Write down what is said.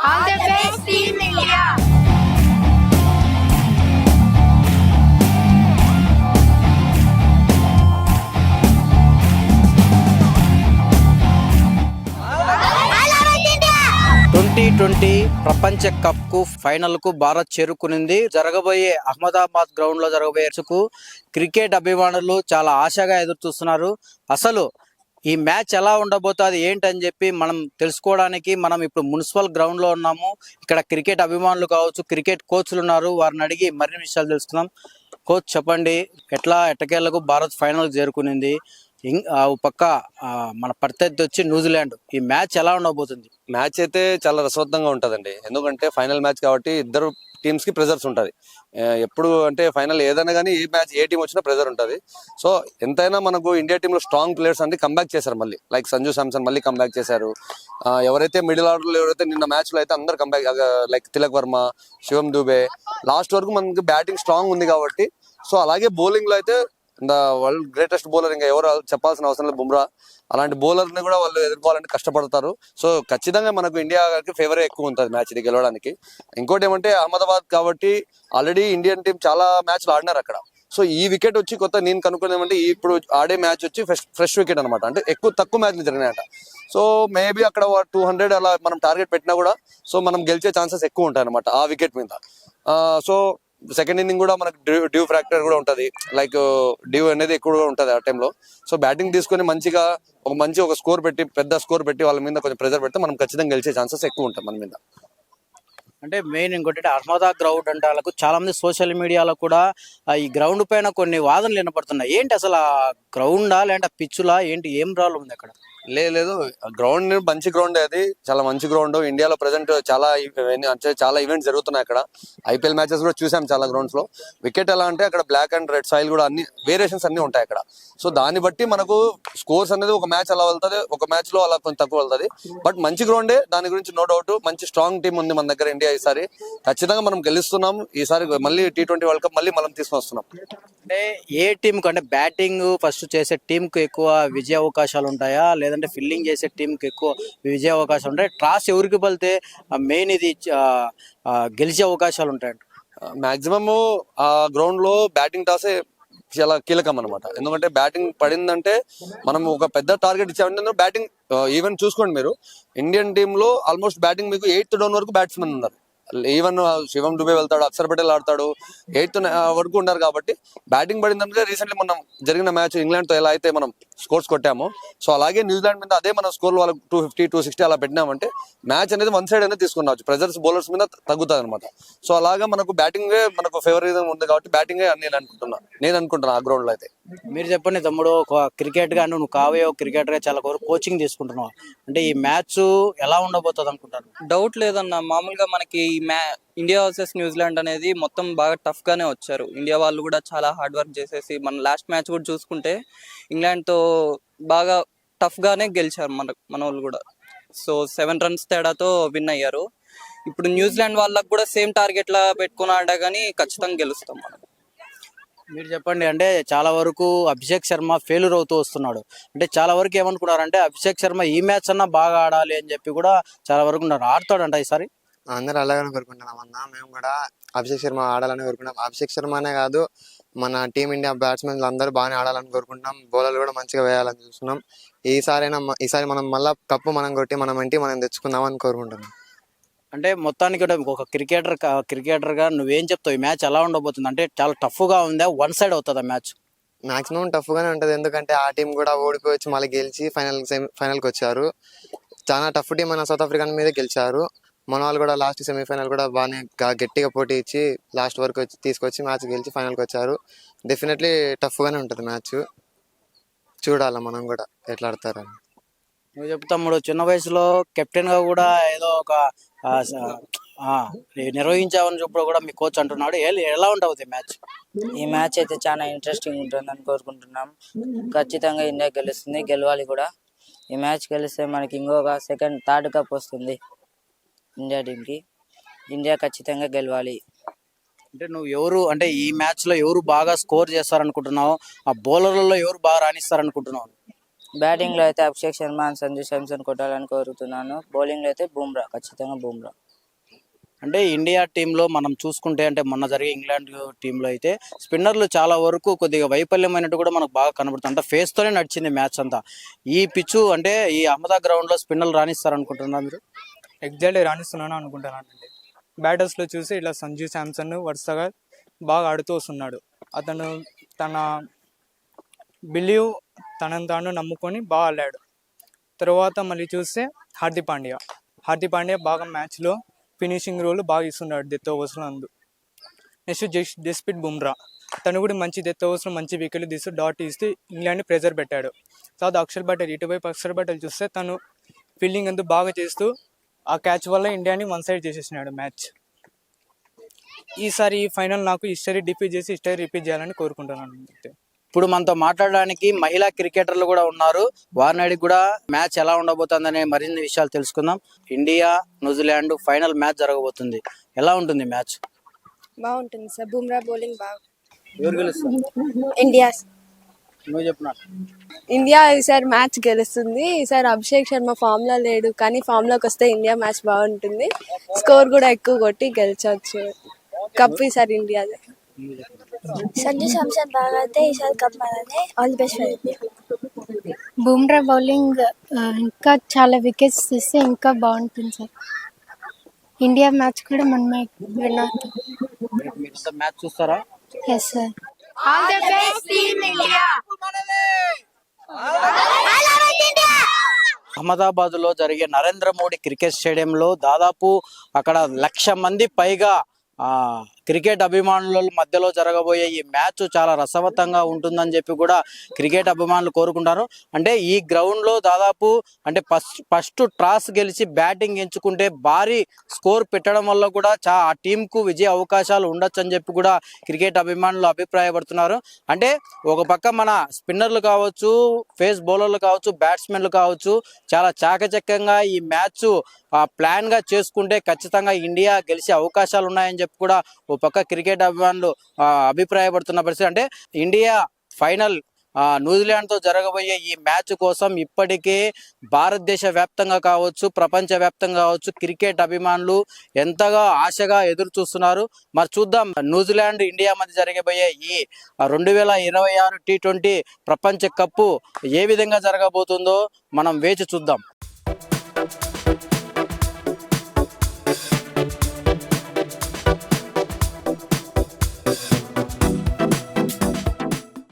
All the best, Team India! T20 ప్రపంచ cup కు final కు భారత్ చేరుకునింది. జరగబోయే అహ్మదాబాద్ గ్రౌండ్ లో జరగబోయే క్రికెట్ అభిమానులు చాలా ఆశగా ఎదురు చూస్తున్నారు. అసలు ఈ మ్యాచ్ ఎలా ఉండబోతుంది ఏంటని చెప్పి మనం తెలుసుకోవడానికి మనం ఇప్పుడు మున్సిపల్ గ్రౌండ్ లో ఉన్నాము. ఇక్కడ క్రికెట్ అభిమానులు కావచ్చు, క్రికెట్ కోచ్లు ఉన్నారు. వారిని అడిగి మరిన్ని విషయాలు తెలుసుకుందాం. కోచ్ చెప్పండి, ఎట్టకేళ్లకు భారత్ ఫైనల్ చేరుకునింది. పక్క మన ప్రత్యర్థి వచ్చి న్యూజిలాండ్. ఈ మ్యాచ్ ఎలా ఉండబోతుంది? మ్యాచ్ అయితే చాలా రసవత్తంగా ఉంటుందండి. ఎందుకంటే ఫైనల్ మ్యాచ్ కాబట్టి ఇద్దరు టీమ్స్ కి ప్రెజర్స్ ఉంటుంది. ఎప్పుడు అంటే ఫైనల్ ఏదైనా కానీ ఈ మ్యాచ్ ఏ టీం వచ్చినా ప్రెజర్ ఉంటుంది. సో ఎంతైనా మనకు ఇండియా టీంలో స్ట్రాంగ్ ప్లేయర్స్ అంటే కంబ్యాక్ చేశారు. మళ్ళీ లైక్ సంజు శాంసన్ మళ్ళీ కంబ్యాక్ చేశారు. ఎవరైతే మిడిల్ ఆర్డర్లో ఎవరైతే నిన్న మ్యాచ్ లో అయితే అందరు కంబ్యాక్, లైక్ తిలక్ వర్మ, శివం దూబే లాస్ట్ వరకు మనకి బ్యాటింగ్ స్ట్రాంగ్ ఉంది కాబట్టి. సో అలాగే బౌలింగ్ లో అయితే వరల్డ్ గ్రేటెస్ట్ బౌలర్ ఇంకా ఎవరు చెప్పాల్సిన అవసరం లేదు, బుమ్రా. అలాంటి బౌలర్ ని కూడా వాళ్ళు ఎదుర్కోవాలంటే కష్టపడతారు. సో ఖచ్చితంగా మనకు ఇండియాకి ఫేవరే ఎక్కువ ఉంటుంది మ్యాచ్ ఇది గెలవడానికి. ఇంకోటి ఏమంటే అహ్మదాబాద్ కాబట్టి ఆల్రెడీ ఇండియన్ టీం చాలా మ్యాచ్లు ఆడినారు అక్కడ. సో ఈ వికెట్ వచ్చి కొత్త నేను కనుక్కునేమంటే ఇప్పుడు ఆడే మ్యాచ్ వచ్చి ఫ్రెష్ వికెట్ అనమాట. అంటే తక్కువ మ్యాచ్లు జరిగినాయట. సో మేబీ అక్కడ 200 అలా మనం టార్గెట్ పెట్టినా కూడా సో మనం గెలిచే ఛాన్సెస్ ఎక్కువ ఉంటాయి అనమాట ఆ వికెట్ మీద. సో సెకండ్ ఇన్నింగ్ కూడా మనకు డ్యూ ఫ్రాక్టర్ కూడా ఉంటుంది, లైక్ డ్యూ అనేది ఎక్కువగా ఉంటుంది ఆ టైంలో. సో బ్యాటింగ్ తీసుకొని మంచిగా ఒక స్కోర్ పెట్టి, పెద్ద స్కోర్ పెట్టి వాళ్ళ మీద కొంచెం ప్రెజర్ పెడితే మనం ఖచ్చితంగా గెలిచే ఛాన్సెస్ ఎక్కువ ఉంటాయి మన మీద. అంటే మెయిన్ ఇంకోటి అహ్మదాబాద్ గ్రౌండ్ అంటే వాళ్ళకు చాలా మంది సోషల్ మీడియాలో కూడా ఈ గ్రౌండ్ పైన కొన్ని వాదనలు వినపడుతున్నాయి. ఏంటి అసలు ఆ గ్రౌండా లేదంటే పిచ్చులా ఏంటి, ఏం ప్రాబ్లం ఉంది అక్కడ? లేదు, గ్రౌండ్ మంచి గ్రౌండ్, అది చాలా మంచి గ్రౌండ్. ఇండియాలో ప్రెసెంట్ చాలా ఈవెంట్స్ జరుగుతున్నాయి అక్కడ. ఐపీఎల్ మ్యాచెస్ కూడా చూసాం చాలా గ్రౌండ్స్ లో. వికెట్ ఎలా అంటే అక్కడ బ్లాక్ అండ్ రెడ్ సాయిల్ కూడా అన్ని వేరియేషన్స్ అన్ని ఉంటాయి అక్కడ. సో దాన్ని బట్టి మనకు స్కోర్స్ అనేది ఒక మ్యాచ్ అలా వెళ్తుంది, ఒక మ్యాచ్ లో అలా కొంచెం తక్కువ వెళ్తుంది. బట్ మంచి గ్రౌండే, దాని గురించి నో డౌట్. మంచి స్ట్రాంగ్ టీం ఉంది మన దగ్గర ఇండియా. ఈసారి ఖచ్చితంగా మనం గెలుస్తున్నాం. ఈసారి మళ్ళీ T20 వరల్డ్ కప్ మళ్ళీ మనం తీసుకొని వస్తున్నాం. అంటే ఏ టీం కంటే బ్యాటింగ్ ఫస్ట్ చేసే టీం కు ఎక్కువ విజయ అవకాశాలు ఉంటాయా, లేదంటే ఫీల్డింగ్ చేసే టీం కు ఎక్కువ విజయ అవకాశాలు ఉంటాయి? టాస్ ఎవరికి వెళ్తే మెయిన్ ఇది గెలిచే అవకాశాలు ఉంటాయంట. మాక్సిమం ఆ గ్రౌండ్ లో బ్యాటింగ్ టాసే చాలా కీలకం అనమాట. ఎందుకంటే బ్యాటింగ్ పడిందంటే మనం ఒక పెద్ద టార్గెట్ ఇచ్చామంటే బ్యాటింగ్ ఈవెన్ చూసుకోండి మీరు, ఇండియన్ టీమ్ లో ఆల్మోస్ట్ బ్యాటింగ్ మీకు 8th డౌన్ వరకు బ్యాట్స్మెన్ ఉన్నారు. ఈవెన్ శివం దుబే వెళ్తాడు, అక్షర్ పటేల్ ఆడతాడు, 8th వరకు ఉన్నారు. కాబట్టి బ్యాటింగ్ పడిందంటే రీసెంట్లీ మనం జరిగిన మ్యాచ్ ఇంగ్లాండ్ తో ఎలా అయితే మనం స్కోర్స్ కొట్టామో, సో అలాగే న్యూజిలాండ్ మీద అదే మన స్కోర్ వాళ్ళకి 250, 260 అలా పెట్టినామంటే మ్యాచ్ అనేది వన్ సైడ్ అనేది తీసుకున్నావచ్చు. ప్రెజర్స్ బౌలర్స్ మీద తగ్గుతుంది అనమాట. సో అలాగా మనకు బ్యాటింగ్ మనకు ఫేవరిజం ఉంది కాబట్టి బ్యాటింగే నేను అనుకుంటున్నా ఆ గ్రౌండ్ లో అయితే. మీరు చెప్పండి తమ్ముడు, క్రికెట్ గా నువ్వు కావేయో క్రికెటర్ గా చాలా కోచింగ్ తీసుకుంటున్నావు. అంటే ఈ మ్యాచ్ ఎలా ఉండబోతుంది అనుకుంటాను? డౌట్ లేదన్న. మామూలుగా మనకి ఇండియా వర్సెస్ న్యూజిలాండ్ అనేది మొత్తం బాగా టఫ్ గానే వచ్చారు. ఇండియా వాళ్ళు కూడా చాలా హార్డ్ వర్క్ చేసేసి, మన లాస్ట్ మ్యాచ్ కూడా చూసుకుంటే ఇంగ్లాండ్ తో బాగా టఫ్ గానే గెలిచారు మన వాళ్ళు కూడా. సో 7 runs తేడాతో విన్ అయ్యారు. ఇప్పుడు న్యూజిలాండ్ వాళ్ళకి కూడా సేమ్ టార్గెట్ లా పెట్టుకుని ఆడా కానీ ఖచ్చితంగా గెలుస్తాం మనం. మీరు చెప్పండి. అంటే చాలా వరకు అభిషేక్ శర్మ ఫెయిల్యూర్ అవుతూ వస్తున్నాడు. అంటే చాలా వరకు ఏమనుకున్నారంటే అభిషేక్ శర్మ ఈ మ్యాచ్ అన్నా బాగా ఆడాలి అని చెప్పి కూడా చాలా వరకు ఉన్నారు. ఆడతాడంట ఈసారి? అందరూ అలాగనే కోరుకుంటున్నాం అన్న. మేము కూడా అభిషేక్ శర్మ ఆడాలని కోరుకుంటాం. అభిషేక్ శర్మనే కాదు, మన టీమిండియా బ్యాట్స్మెన్ అందరూ బాగానే ఆడాలని కోరుకుంటున్నాం. బౌలర్లు కూడా మంచిగా వేయాలని చూస్తున్నాం. ఈసారి మనం మళ్ళా కప్పు మనం కొట్టి మనం తెచ్చుకుందామని కోరుకుంటున్నాం. అంటే మొత్తానికి ఒక క్రికెటర్ గా నువ్వేం చెప్తావు? ఈ మ్యాచ్ ఎలా ఉండబోతుంది? అంటే చాలా టఫ్ గా ఉందా, వన్ సైడ్ అవుతుందా మ్యాచ్? మాక్సిమం టఫ్ గానే ఉంటది. ఎందుకంటే ఆ టీం కూడా ఓడిపోయి మళ్ళీ గెలిచి ఫైనల్కి వచ్చారు. చాలా టఫ్ టీం మన సౌత్ ఆఫ్రికా మీద గెలిచారు. మన వాళ్ళు కూడా లాస్ట్ సెమీఫైనల్ కూడా బాగానే గట్టిగా పోటీ ఇచ్చి లాస్ట్ వరకు తీసుకొచ్చి మ్యాచ్ గెలిచి ఫైనల్కి వచ్చారు. డెఫినెట్లీ టఫ్ గానే ఉంటది మ్యాచ్. చూడాలి మనం కూడా ఎట్లా ఆడతారని. నువ్వు చెప్తాముడు, చిన్న వయసులో కెప్టెన్ గా కూడా ఏదో ఒక నిర్వహించావని చెప్పడం కూడా మీ కోచ్ అంటున్నాడు. ఎలా ఉంటుంది మ్యాచ్? ఈ మ్యాచ్ అయితే చాలా ఇంట్రెస్టింగ్ ఉంటుందని కోరుకుంటున్నాం. ఖచ్చితంగా ఇండియా గెలుస్తుంది, గెలవాలి కూడా. ఈ మ్యాచ్ గెలిస్తే మనకి ఇంకొక థర్డ్ కప్ వస్తుంది ఇండియా టీంకి. ఇండియా ఖచ్చితంగా గెలవాలి. అంటే అంటే ఈ మ్యాచ్ లో ఎవరు బాగా స్కోర్ చేస్తారనుకుంటున్నావు? ఆ బౌలర్లలో ఎవరు బాగా రాణిస్తారనుకుంటున్నావు? బ్యాటింగ్ లో అయితే అభిషేక్ శర్మ, సంజు శాంసన్ కొట్టాలని కోరుతున్నాను. బౌలింగ్ లో అయితే ఖచ్చితంగా బుమ్రా. అంటే ఇండియా టీంలో మనం చూసుకుంటే అంటే మొన్న జరిగే ఇంగ్లాండ్ టీంలో అయితే స్పిన్నర్లు చాలా వరకు కొద్దిగా వైఫల్యమైనట్టు కూడా మనకు బాగా కనబడుతుంది. అంటే ఫేస్ తోనే నడిచింది మ్యాచ్ అంతా. ఈ పిచ్చు అంటే ఈ అహ్మదా గ్రౌండ్ లో స్పిన్నర్లు రాణిస్తారు అనుకుంటున్నారు మీరు? ఎగ్జాక్ట్లీ రాణిస్తున్నాను అనుకుంటున్నానండి. బ్యాటర్స్లో చూసి ఇట్లా సంజు శాంసన్ వరుసగా బాగా ఆడుతూ వస్తున్నాడు. అతను తన బిలీవ్ తనను తాను నమ్ముకొని బాగా ఆడాడు. తర్వాత మళ్ళీ చూస్తే హార్దిక్ పాండ్యా బాగా మ్యాచ్లో ఫినిషింగ్ రోల్ బాగా ఇస్తున్నాడు డెత్ ఓవర్స్లో అందు. నెక్స్ట్ జస్ప్రీత్ బుమ్రా తను కూడా మంచి డెత్ ఓవర్స్లో మంచి వికెట్లు తీస్తూ డాట్ ఇస్తూ ఇంగ్లాండ్ని ప్రెజర్ పెట్టాడు. తర్వాత ఇటువైపు అక్షర్ పటేల్ చూస్తే తను ఫీల్డింగ్ అంతా బాగా చేస్తూ ఆ క్యాచ్ వల్ల ఇండియాని వన్ సైడ్ చేసేసినాడు మ్యాచ్. ఈసారి ఈ ఫైనల్ నాకు హిస్టరీ రిపీట్ చేయాలని కోరుకుంటున్నాను. ఇప్పుడు మనతో మాట్లాడడానికి మహిళా క్రికెటర్లు కూడా ఉన్నారు. వారిని అడిగి కూడా మ్యాచ్ ఎలా ఉండబోతుందనే మరిన్ని విషయాలు తెలుసుకుందాం. ఇండియా న్యూజిలాండ్ ఫైనల్ మ్యాచ్ జరగబోతుంది. ఎలా ఉంటుంది మ్యాచ్? బాగుంటుంది సార్. బుమ్రా బౌలింగ్ బాగా. ఎవరు గెలుస్తారు? ఇండియా నువ్వు చెప్పినా. ఇండియా ఈసారి మ్యాచ్ గెలుస్తుంది. ఈసారి అభిషేక్ శర్మ ఫామ్ లో లేడు, కానీ ఫామ్ లోకి వస్తే ఇండియా మ్యాచ్ బాగుంటుంది. స్కోర్ కూడా ఎక్కువ కొట్టి గెలిచవచ్చు. కప్ ఈసారి ఇండియాదే. సంజు శాంసన్ బాగా అయితే ఈసారి కప్ మనదే. All the best for India. Bumrah bowling ఇంకా చాలా వికెట్స్ తీస్తే ఇంకా బాగుంటుంది సార్. ఇండియా మ్యాచ్ కూడా మనమే విన్ అవుతాం. మీరు మ్యాచ్ చూస్తారా? Yes sir. All the best team India. Ahmedabad లో జరిగే నరేంద్ర మోడీ క్రికెట్ స్టేడియంలో దాదాపు అక్కడ 1,00,000 మంది పైగా క్రికెట్ అభిమానుల మధ్యలో జరగబోయే ఈ మ్యాచ్ చాలా రసవత్తంగా ఉంటుందని చెప్పి కూడా క్రికెట్ అభిమానులు కోరుకుంటారు. అంటే ఈ గ్రౌండ్ లో దాదాపు అంటే ఫస్ట్ టాస్ గెలిచి బ్యాటింగ్ ఎంచుకుంటే భారీ స్కోర్ పెట్టడం వల్ల కూడా ఆ టీం కు విజయ అవకాశాలు ఉండొచ్చు అని చెప్పి కూడా క్రికెట్ అభిమానులు అభిప్రాయపడుతున్నారు. అంటే ఒక పక్క మన స్పిన్నర్లు కావచ్చు, ఫేస్ బౌలర్లు కావచ్చు, బ్యాట్స్మెన్లు కావచ్చు చాలా చాకచక్యంగా ఈ మ్యాచ్ ప్లాన్ గా చేసుకుంటే ఖచ్చితంగా ఇండియా గెలిచే అవకాశాలు ఉన్నాయని చెప్పి కూడా ఓ పక్క క్రికెట్ అభిమానులు అభిప్రాయపడుతున్న పరిస్థితి. అంటే ఇండియా ఫైనల్ న్యూజిలాండ్ తో జరగబోయే ఈ మ్యాచ్ కోసం ఇప్పటికే భారతదేశ వ్యాప్తంగా కావచ్చు, ప్రపంచ వ్యాప్తంగా కావచ్చు క్రికెట్ అభిమానులు ఎంతగా ఆశగా ఎదురు చూస్తున్నారు. మరి చూద్దాం న్యూజిలాండ్ ఇండియా మధ్య జరగబోయే ఈ 2026 T20 ప్రపంచ కప్పు ఏ విధంగా జరగబోతుందో మనం వేచి చూద్దాం.